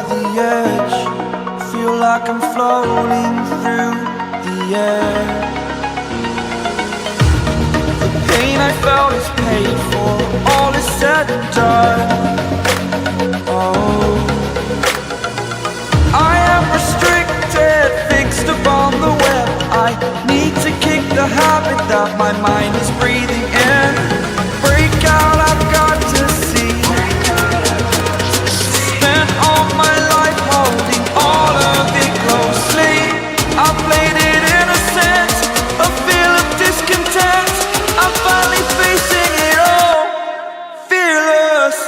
the edge, feel like I'm floating through the air. The pain I felt is paid for, all is said and done. Oh, I am restricted, fixed upon the web. I need to kick the habit that my mind is breathing in. Break out, I've got to see. Spent all my life holding all of it closely. I played it innocent, a feel of discontent. I'm finally facing it all, fearless.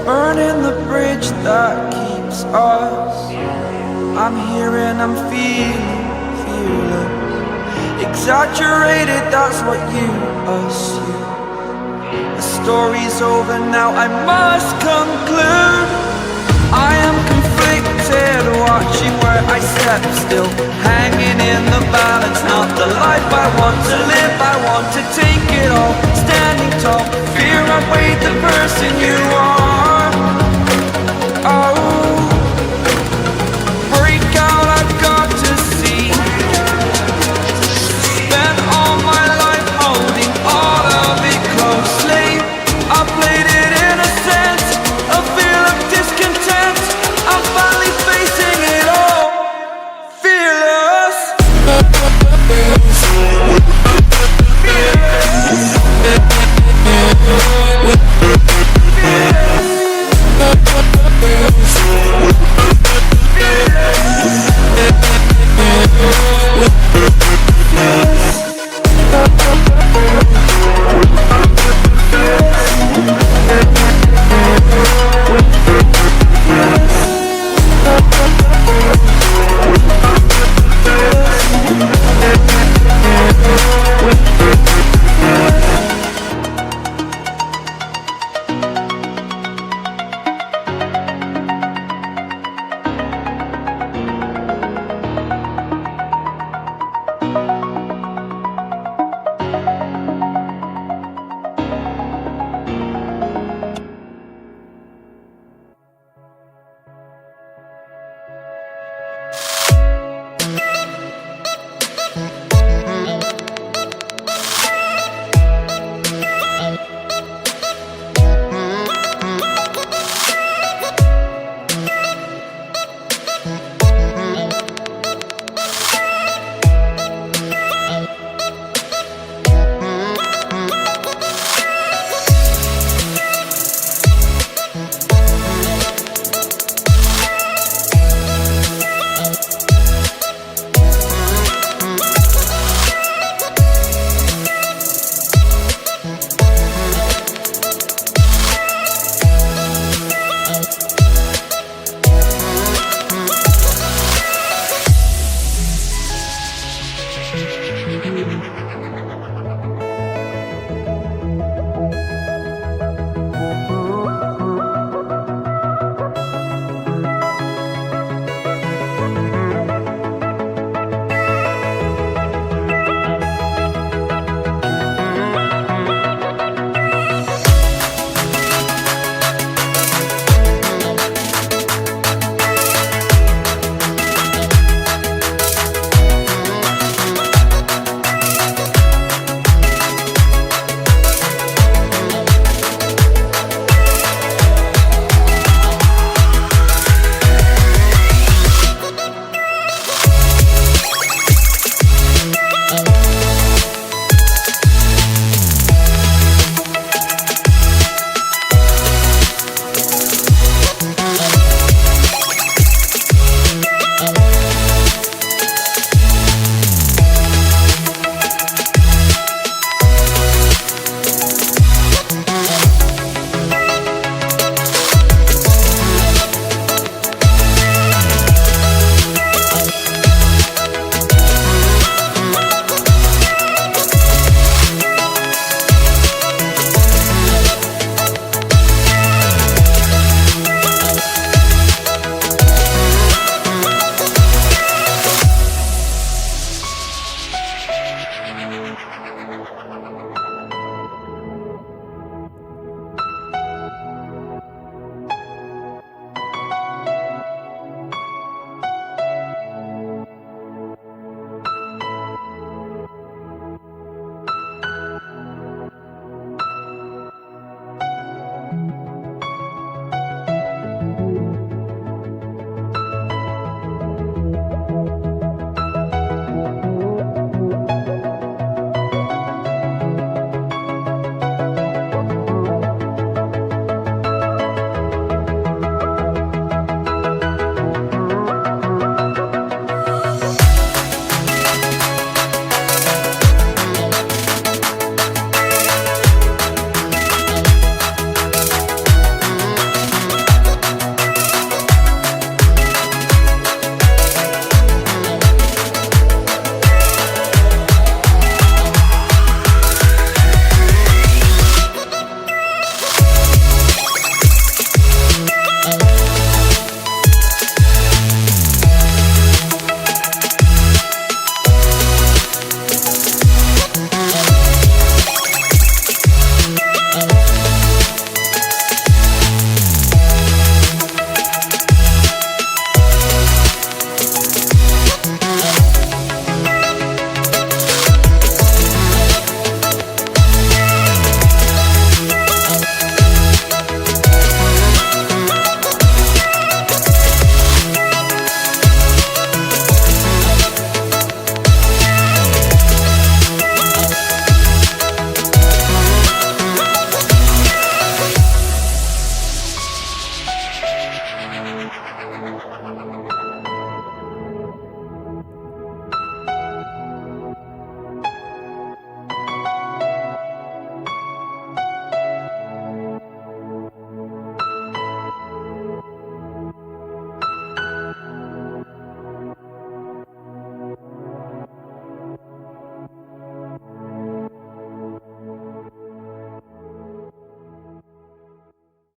Burning the bridge that keeps us. I'm here and I'm feeling fearless. Exaggerated, that's what you assume. The story's over now, I must conclude. I am conflicted, watching where I step still, hanging in the balance. Not the life I want to live, I want to take it all. Standing tall, fear I weighed the